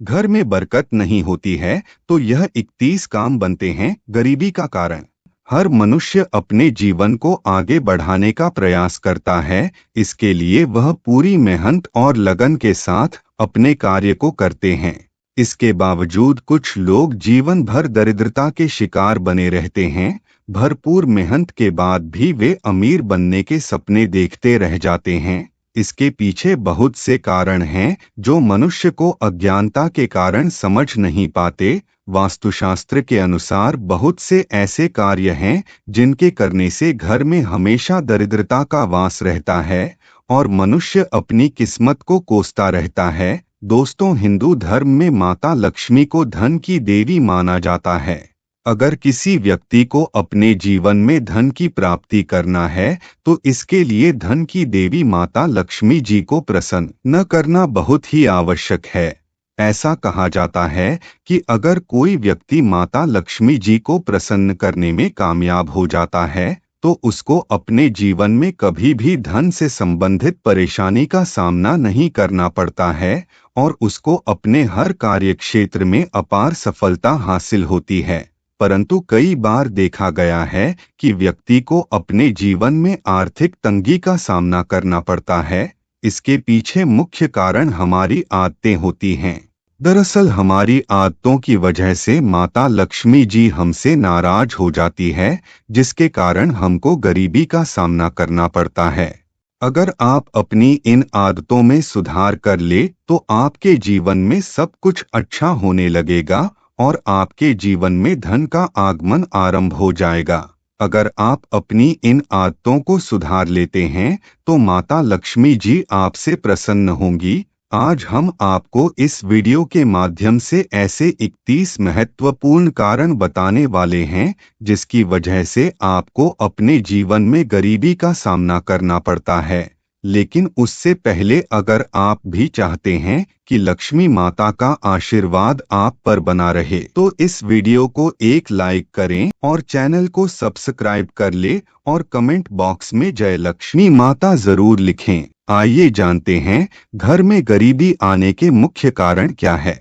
घर में बरकत नहीं होती है तो यह 31 काम बनते हैं गरीबी का कारण। हर मनुष्य अपने जीवन को आगे बढ़ाने का प्रयास करता है, इसके लिए वह पूरी मेहनत और लगन के साथ अपने कार्य को करते हैं। इसके बावजूद कुछ लोग जीवन भर दरिद्रता के शिकार बने रहते हैं। भरपूर मेहनत के बाद भी वे अमीर बनने के सपने देखते रह जाते हैं। इसके पीछे बहुत से कारण हैं जो मनुष्य को अज्ञानता के कारण समझ नहीं पाते। वास्तुशास्त्र के अनुसार बहुत से ऐसे कार्य हैं जिनके करने से घर में हमेशा दरिद्रता का वास रहता है और मनुष्य अपनी किस्मत को कोसता रहता है। दोस्तों, हिंदू धर्म में माता लक्ष्मी को धन की देवी माना जाता है। अगर किसी व्यक्ति को अपने जीवन में धन की प्राप्ति करना है तो इसके लिए धन की देवी माता लक्ष्मी जी को प्रसन्न न करना बहुत ही आवश्यक है। ऐसा कहा जाता है कि अगर कोई व्यक्ति माता लक्ष्मी जी को प्रसन्न करने में कामयाब हो जाता है तो उसको अपने जीवन में कभी भी धन से संबंधित परेशानी का सामना नहीं करना पड़ता है और उसको अपने हर कार्य क्षेत्र में अपार सफलता हासिल होती है। परंतु कई बार देखा गया है कि व्यक्ति को अपने जीवन में आर्थिक तंगी का सामना करना पड़ता है। इसके पीछे मुख्य कारण हमारी आदतें होती हैं। दरअसल हमारी आदतों की वजह से माता लक्ष्मी जी हमसे नाराज हो जाती है, जिसके कारण हमको गरीबी का सामना करना पड़ता है। अगर आप अपनी इन आदतों में सुधार कर ले तो आपके जीवन में सब कुछ अच्छा होने लगेगा और आपके जीवन में धन का आगमन आरंभ हो जाएगा। अगर आप अपनी इन आदतों को सुधार लेते हैं तो माता लक्ष्मी जी आपसे प्रसन्न होंगी। आज हम आपको इस वीडियो के माध्यम से ऐसे 31 महत्वपूर्ण कारण बताने वाले हैं जिसकी वजह से आपको अपने जीवन में गरीबी का सामना करना पड़ता है। लेकिन उससे पहले अगर आप भी चाहते हैं कि लक्ष्मी माता का आशीर्वाद आप पर बना रहे तो इस वीडियो को एक लाइक करें और चैनल को सब्सक्राइब कर ले और कमेंट बॉक्स में जय लक्ष्मी माता जरूर लिखें। आइए जानते हैं घर में गरीबी आने के मुख्य कारण क्या है।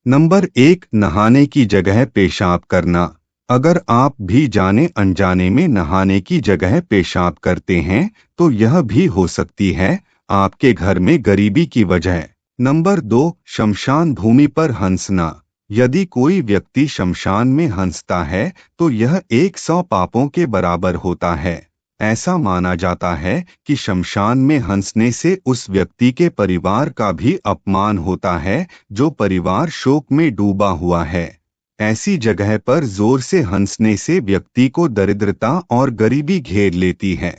नंबर 1, नहाने की जगह पेशाब करना। अगर आप भी जाने अनजाने में नहाने की जगह पेशाब करते हैं तो यह भी हो सकती है आपके घर में गरीबी की वजह। नंबर 2, शमशान भूमि पर हंसना। यदि कोई व्यक्ति शमशान में हंसता है तो यह 100 पापों के बराबर होता है। ऐसा माना जाता है कि शमशान में हंसने से उस व्यक्ति के परिवार का भी अपमान होता है जो परिवार शोक में डूबा हुआ है। ऐसी जगह पर जोर से हंसने से व्यक्ति को दरिद्रता और गरीबी घेर लेती है।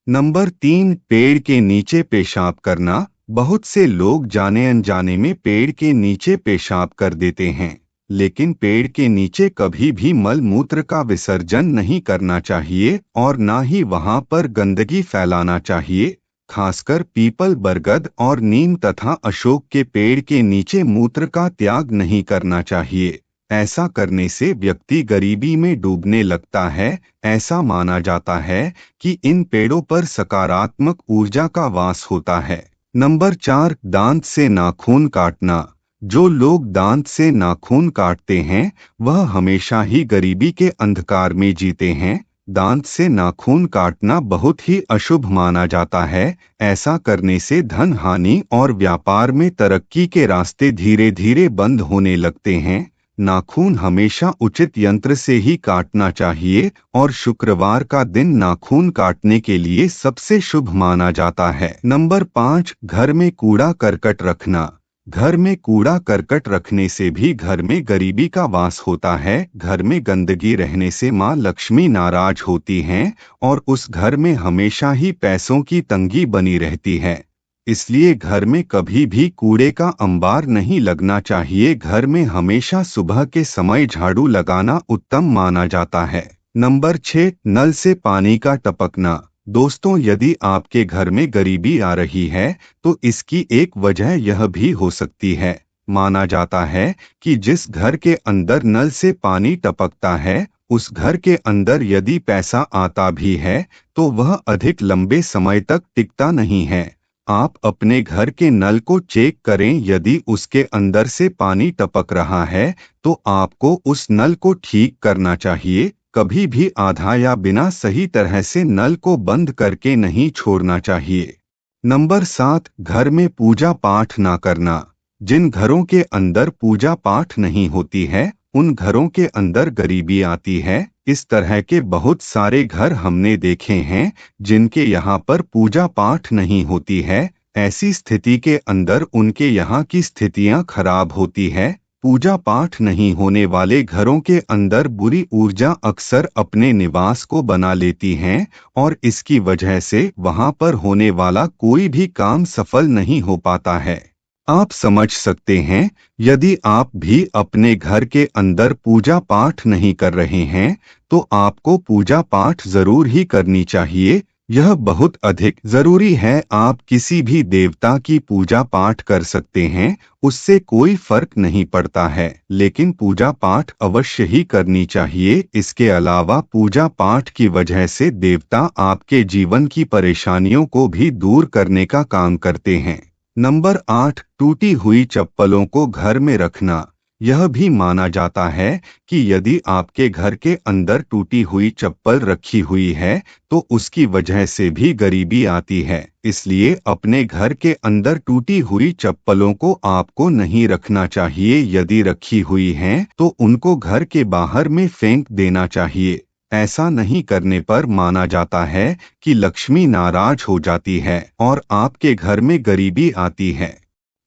नंबर 3, पेड़ के नीचे पेशाब करना। बहुत से लोग जाने अनजाने में पेड़ के नीचे पेशाब कर देते हैं, लेकिन पेड़ के नीचे कभी भी मल मूत्र का विसर्जन नहीं करना चाहिए और ना ही वहां पर गंदगी फैलाना चाहिए। खासकर पीपल, बरगद और नीम तथा अशोक के पेड़ के नीचे मूत्र का त्याग नहीं करना चाहिए। ऐसा करने से व्यक्ति गरीबी में डूबने लगता है। ऐसा माना जाता है कि इन पेड़ों पर सकारात्मक ऊर्जा का वास होता है। नंबर 4, दांत से नाखून काटना। जो लोग दांत से नाखून काटते हैं वह हमेशा ही गरीबी के अंधकार में जीते हैं। दांत से नाखून काटना बहुत ही अशुभ माना जाता है। ऐसा करने से धन हानि और व्यापार में तरक्की के रास्ते धीरे धीरे बंद होने लगते हैं। नाखून हमेशा उचित यंत्र से ही काटना चाहिए और शुक्रवार का दिन नाखून काटने के लिए सबसे शुभ माना जाता है। नंबर 5, घर में कूड़ा करकट रखना। घर में कूड़ा करकट रखने से भी घर में गरीबी का वास होता है। घर में गंदगी रहने से माँ लक्ष्मी नाराज होती हैं और उस घर में हमेशा ही पैसों की तंगी बनी रहती है। इसलिए घर में कभी भी कूड़े का अंबार नहीं लगना चाहिए। घर में हमेशा सुबह के समय झाड़ू लगाना उत्तम माना जाता है। नंबर 6, नल से पानी का टपकना। दोस्तों, यदि आपके घर में गरीबी आ रही है तो इसकी एक वजह यह भी हो सकती है। माना जाता है कि जिस घर के अंदर नल से पानी टपकता है उस घर के अंदर यदि पैसा आता भी है तो वह अधिक लंबे समय तक टिकता नहीं है। आप अपने घर के नल को चेक करें, यदि उसके अंदर से पानी टपक रहा है तो आपको उस नल को ठीक करना चाहिए। कभी भी आधा या बिना सही तरह से नल को बंद करके नहीं छोड़ना चाहिए। नंबर 7, घर में पूजा पाठ ना करना। जिन घरों के अंदर पूजा पाठ नहीं होती है उन घरों के अंदर गरीबी आती है। इस तरह के बहुत सारे घर हमने देखे हैं जिनके यहाँ पर पूजा पाठ नहीं होती है। ऐसी स्थिति के अंदर उनके यहाँ की स्थितियां खराब होती है। पूजा पाठ नहीं होने वाले घरों के अंदर बुरी ऊर्जा अक्सर अपने निवास को बना लेती हैं और इसकी वजह से वहां पर होने वाला कोई भी काम सफल नहीं हो पाता है। आप समझ सकते हैं, यदि आप भी अपने घर के अंदर पूजा पाठ नहीं कर रहे हैं तो आपको पूजा पाठ जरूर ही करनी चाहिए। यह बहुत अधिक जरूरी है। आप किसी भी देवता की पूजा पाठ कर सकते हैं, उससे कोई फर्क नहीं पड़ता है, लेकिन पूजा पाठ अवश्य ही करनी चाहिए। इसके अलावा पूजा पाठ की वजह से देवता आपके जीवन की परेशानियों को भी दूर करने का काम करते हैं। नंबर 8, टूटी हुई चप्पलों को घर में रखना। यह भी माना जाता है कि यदि आपके घर के अंदर टूटी हुई चप्पल रखी हुई है तो उसकी वजह से भी गरीबी आती है। इसलिए अपने घर के अंदर टूटी हुई चप्पलों को आपको नहीं रखना चाहिए। यदि रखी हुई हैं तो उनको घर के बाहर में फेंक देना चाहिए। ऐसा नहीं करने पर माना जाता है कि लक्ष्मी नाराज हो जाती है और आपके घर में गरीबी आती है।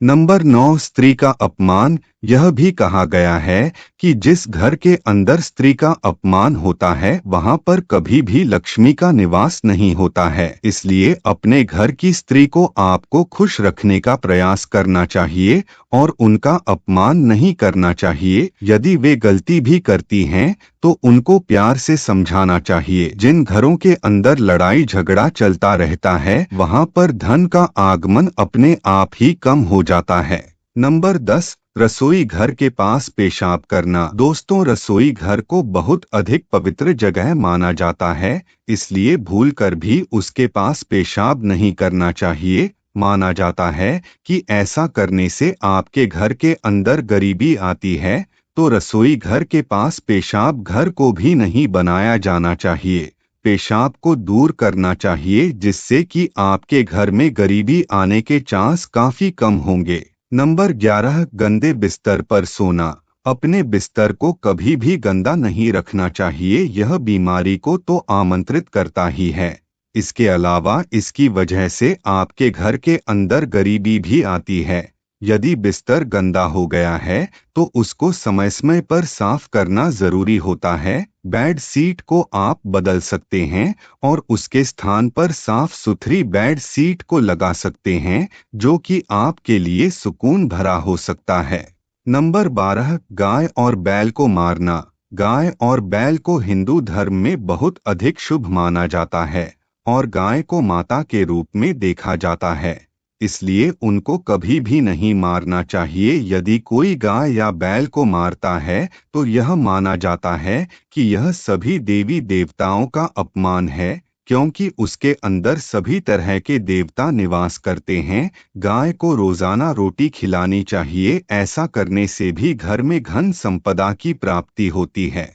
नंबर 9, स्त्री का अपमान। यह भी कहा गया है कि जिस घर के अंदर स्त्री का अपमान होता है वहां पर कभी भी लक्ष्मी का निवास नहीं होता है। इसलिए अपने घर की स्त्री को आपको खुश रखने का प्रयास करना चाहिए और उनका अपमान नहीं करना चाहिए। यदि वे गलती भी करती हैं तो उनको प्यार से समझाना चाहिए। जिन घरों के अंदर लड़ाई झगड़ा चलता रहता है वहां पर धन का आगमन अपने आप ही कम हो जाता है। नंबर 10, रसोई घर के पास पेशाब करना। दोस्तों, रसोई घर को बहुत अधिक पवित्र जगह माना जाता है, इसलिए भूलकर भी उसके पास पेशाब नहीं करना चाहिए। माना जाता है कि ऐसा करने से आपके घर के अंदर गरीबी आती है, तो रसोई घर के पास पेशाब घर को भी नहीं बनाया जाना चाहिए। पेशाब को दूर करना चाहिए जिससे कि आपके घर में गरीबी आने के चांस काफी कम होंगे। नंबर 11, गंदे बिस्तर पर सोना। अपने बिस्तर को कभी भी गंदा नहीं रखना चाहिए, यह बीमारी को तो आमंत्रित करता ही है। इसके अलावा इसकी वजह से आपके घर के अंदर गरीबी भी आती है। यदि बिस्तर गंदा हो गया है तो उसको समय समय पर साफ करना जरूरी होता है। बेड सीट को आप बदल सकते हैं और उसके स्थान पर साफ सुथरी बेड सीट को लगा सकते हैं, जो कि आपके लिए सुकून भरा हो सकता है। नंबर 12, गाय और बैल को मारना। गाय और बैल को हिंदू धर्म में बहुत अधिक शुभ माना जाता है और गाय को माता के रूप में देखा जाता है, इसलिए उनको कभी भी नहीं मारना चाहिए। यदि कोई गाय या बैल को मारता है तो यह माना जाता है कि यह सभी देवी देवताओं का अपमान है, क्योंकि उसके अंदर सभी तरह के देवता निवास करते हैं। गाय को रोजाना रोटी खिलानी चाहिए, ऐसा करने से भी घर में धन संपदा की प्राप्ति होती है।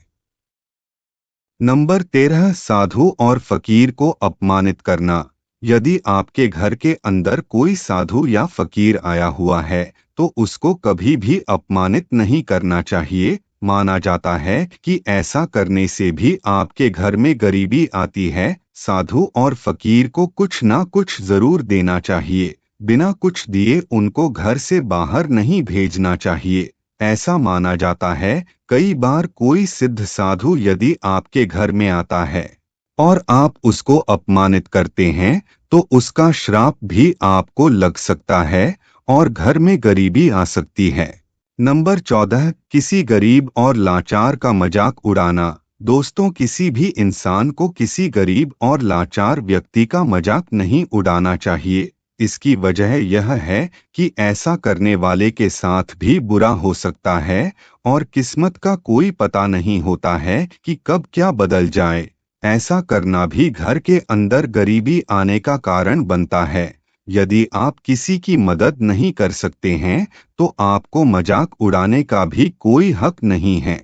नंबर 13, साधु और फकीर को अपमानित करना। यदि आपके घर के अंदर कोई साधु या फकीर आया हुआ है तो उसको कभी भी अपमानित नहीं करना चाहिए। माना जाता है कि ऐसा करने से भी आपके घर में गरीबी आती है। साधु और फकीर को कुछ ना कुछ जरूर देना चाहिए। बिना कुछ दिए उनको घर से बाहर नहीं भेजना चाहिए। ऐसा माना जाता है कई बार कोई सिद्ध साधु यदि आपके घर में आता है और आप उसको अपमानित करते हैं तो उसका श्राप भी आपको लग सकता है और घर में गरीबी आ सकती है। नंबर 14, किसी गरीब और लाचार का मजाक उड़ाना। दोस्तों, किसी भी इंसान को किसी गरीब और लाचार व्यक्ति का मजाक नहीं उड़ाना चाहिए। इसकी वजह यह है कि ऐसा करने वाले के साथ भी बुरा हो सकता है और किस्मत का कोई पता नहीं होता है कि कब क्या बदल जाए। ऐसा करना भी घर के अंदर गरीबी आने का कारण बनता है। यदि आप किसी की मदद नहीं कर सकते हैं तो आपको मजाक उड़ाने का भी कोई हक नहीं है।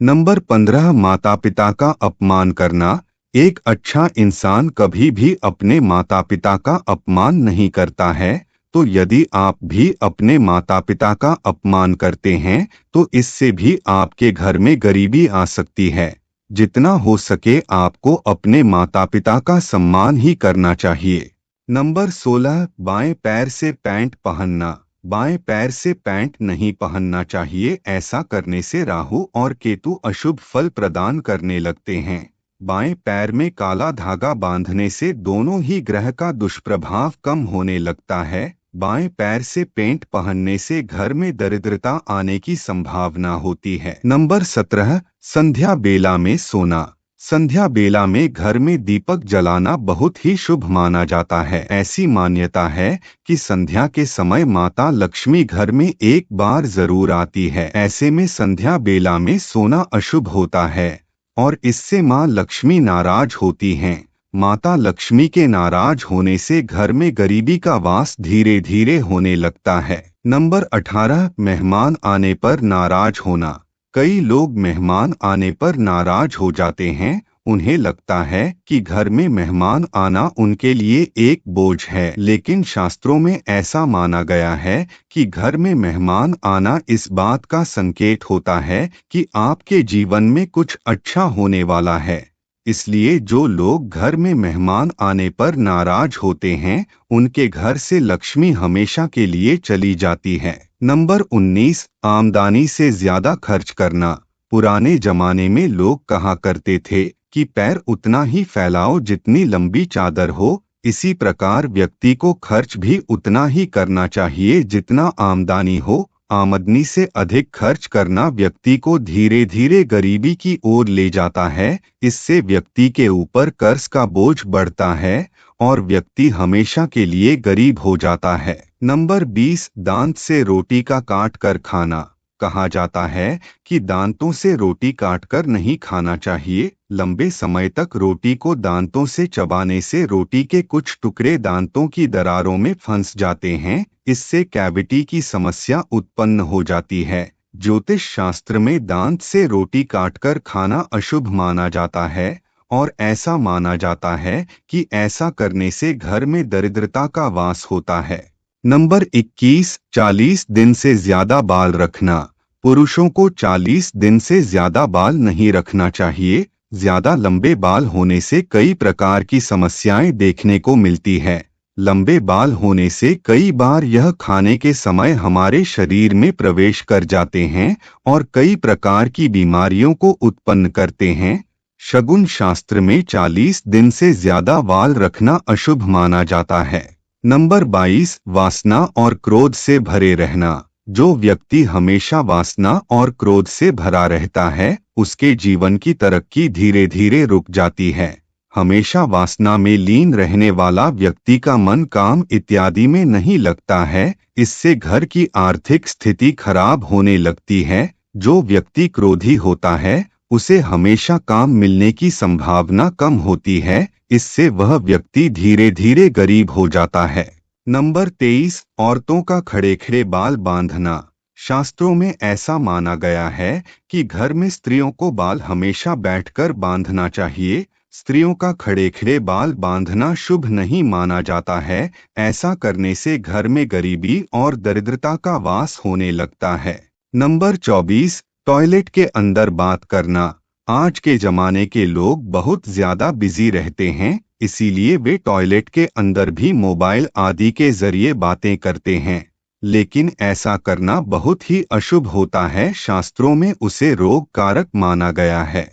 नंबर 15, माता पिता का अपमान करना। एक अच्छा इंसान कभी भी अपने माता पिता का अपमान नहीं करता है। तो यदि आप भी अपने माता पिता का अपमान करते हैं तो इससे भी आपके घर में गरीबी आ सकती है। जितना हो सके आपको अपने माता पिता का सम्मान ही करना चाहिए। नंबर 16, बाएं पैर से पैंट पहनना। बाएं पैर से पैंट नहीं पहनना चाहिए। ऐसा करने से राहु और केतु अशुभ फल प्रदान करने लगते हैं। बाएं पैर में काला धागा बांधने से दोनों ही ग्रह का दुष्प्रभाव कम होने लगता है। बाएं पैर से पैंट पहनने से घर में दरिद्रता आने की संभावना होती है। नंबर 17, संध्या बेला में सोना। संध्या बेला में घर में दीपक जलाना बहुत ही शुभ माना जाता है। ऐसी मान्यता है कि संध्या के समय माता लक्ष्मी घर में एक बार जरूर आती है। ऐसे में संध्या बेला में सोना अशुभ होता है और इससे माँ लक्ष्मी नाराज होती हैं। माता लक्ष्मी के नाराज होने से घर में गरीबी का वास धीरे धीरे होने लगता है। नंबर 18, मेहमान आने पर नाराज होना। कई लोग मेहमान आने पर नाराज हो जाते हैं। उन्हें लगता है कि घर में मेहमान आना उनके लिए एक बोझ है, लेकिन शास्त्रों में ऐसा माना गया है कि घर में मेहमान आना इस बात का संकेत होता है कि आपके जीवन में कुछ अच्छा होने वाला है। इसलिए जो लोग घर में मेहमान आने पर नाराज होते हैं उनके घर से लक्ष्मी हमेशा के लिए चली जाती है। नंबर 19, आमदनी से ज्यादा खर्च करना। पुराने जमाने में लोग कहा करते थे कि पैर उतना ही फैलाओ जितनी लंबी चादर हो। इसी प्रकार व्यक्ति को खर्च भी उतना ही करना चाहिए जितना आमदनी हो। आमदनी से अधिक खर्च करना व्यक्ति को धीरे धीरे गरीबी की ओर ले जाता है। इससे व्यक्ति के ऊपर कर्ज का बोझ बढ़ता है और व्यक्ति हमेशा के लिए गरीब हो जाता है। नंबर 20, दांत से रोटी का काट कर खाना। कहा जाता है कि दांतों से रोटी काटकर नहीं खाना चाहिए। लंबे समय तक रोटी को दांतों से चबाने से रोटी के कुछ टुकड़े दांतों की दरारों में फंस जाते हैं। इससे कैविटी की समस्या उत्पन्न हो जाती है। ज्योतिष शास्त्र में दांत से रोटी काटकर खाना अशुभ माना जाता है और ऐसा माना जाता है कि ऐसा करने से घर में दरिद्रता का वास होता है। नंबर 21, 40 दिन से ज्यादा बाल रखना। पुरुषों को 40 दिन से ज्यादा बाल नहीं रखना चाहिए। ज्यादा लंबे बाल होने से कई प्रकार की समस्याएं देखने को मिलती है। लंबे बाल होने से कई बार यह खाने के समय हमारे शरीर में प्रवेश कर जाते हैं और कई प्रकार की बीमारियों को उत्पन्न करते हैं। शगुन शास्त्र में 40 दिन से ज्यादा बाल रखना अशुभ माना जाता है। नंबर 22, वासना और क्रोध से भरे रहना। जो व्यक्ति हमेशा वासना और क्रोध से भरा रहता है उसके जीवन की तरक्की धीरे धीरे रुक जाती है। हमेशा वासना में लीन रहने वाला व्यक्ति का मन काम इत्यादि में नहीं लगता है। इससे घर की आर्थिक स्थिति खराब होने लगती है। जो व्यक्ति क्रोधी होता है उसे हमेशा काम मिलने की संभावना कम होती है। इससे वह व्यक्ति धीरे धीरे गरीब हो जाता है। नंबर 23, औरतों का खड़े खड़े बाल बांधना। शास्त्रों में ऐसा माना गया है कि घर में स्त्रियों को बाल हमेशा बैठकर बांधना चाहिए। स्त्रियों का खड़े खड़े बाल बांधना शुभ नहीं माना जाता है। ऐसा करने से घर में गरीबी और दरिद्रता का वास होने लगता है। नंबर 24, टॉयलेट के अंदर बात करना। आज के जमाने के लोग बहुत ज्यादा बिजी रहते हैं, इसीलिए वे टॉयलेट के अंदर भी मोबाइल आदि के जरिए बातें करते हैं, लेकिन ऐसा करना बहुत ही अशुभ होता है। शास्त्रों में उसे रोग कारक माना गया है।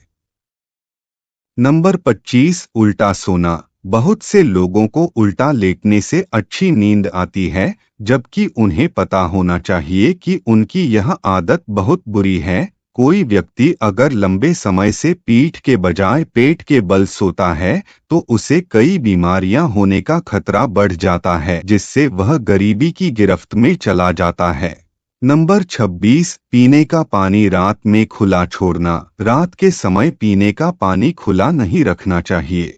नंबर 25, उल्टा सोना। बहुत से लोगों को उल्टा लेटने से अच्छी नींद आती है, जबकि उन्हें पता होना चाहिए कि उनकी यह आदत बहुत बुरी है। कोई व्यक्ति अगर लंबे समय से पीठ के बजाय पेट के बल सोता है तो उसे कई बीमारियां होने का खतरा बढ़ जाता है, जिससे वह गरीबी की गिरफ्त में चला जाता है। नंबर 26, पीने का पानी रात में खुला छोड़ना। रात के समय पीने का पानी खुला नहीं रखना चाहिए।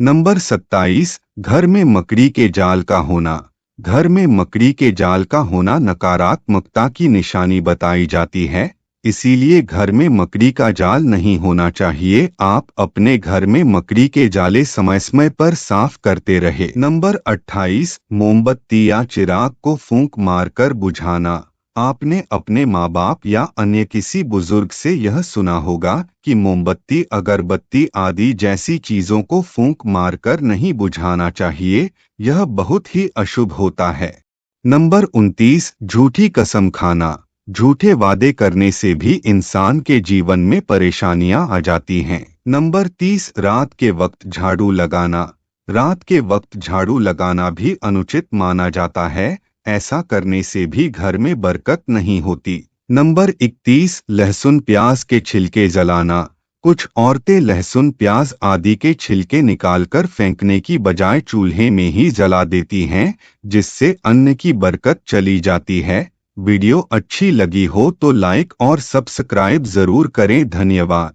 नंबर 27, घर में मकड़ी के जाल का होना। घर में मकड़ी के जाल का होना नकारात्मकता की निशानी बताई जाती है, इसीलिए घर में मकड़ी का जाल नहीं होना चाहिए। आप अपने घर में मकड़ी के जाले समय समय पर साफ करते रहे। नंबर 28, मोमबत्ती या चिराग को फूंक मारकर बुझाना। आपने अपने माँ बाप या अन्य किसी बुजुर्ग से यह सुना होगा कि मोमबत्ती, अगरबत्ती आदि जैसी चीजों को फूंक मारकर नहीं बुझाना चाहिए, यह बहुत ही अशुभ होता है। नंबर 29, झूठी कसम खाना। झूठे वादे करने से भी इंसान के जीवन में परेशानियां आ जाती हैं। नंबर 30, रात के वक्त झाड़ू लगाना। रात के वक्त झाड़ू लगाना भी अनुचित माना जाता है, ऐसा करने से भी घर में बरकत नहीं होती। नंबर 31, लहसुन प्याज के छिलके जलाना। कुछ औरतें लहसुन प्याज आदि के छिलके निकालकर फेंकने की बजाय चूल्हे में ही जला देती हैं, जिससे अन्न की बरकत चली जाती है। वीडियो अच्छी लगी हो तो लाइक और सब्सक्राइब जरूर करें। धन्यवाद।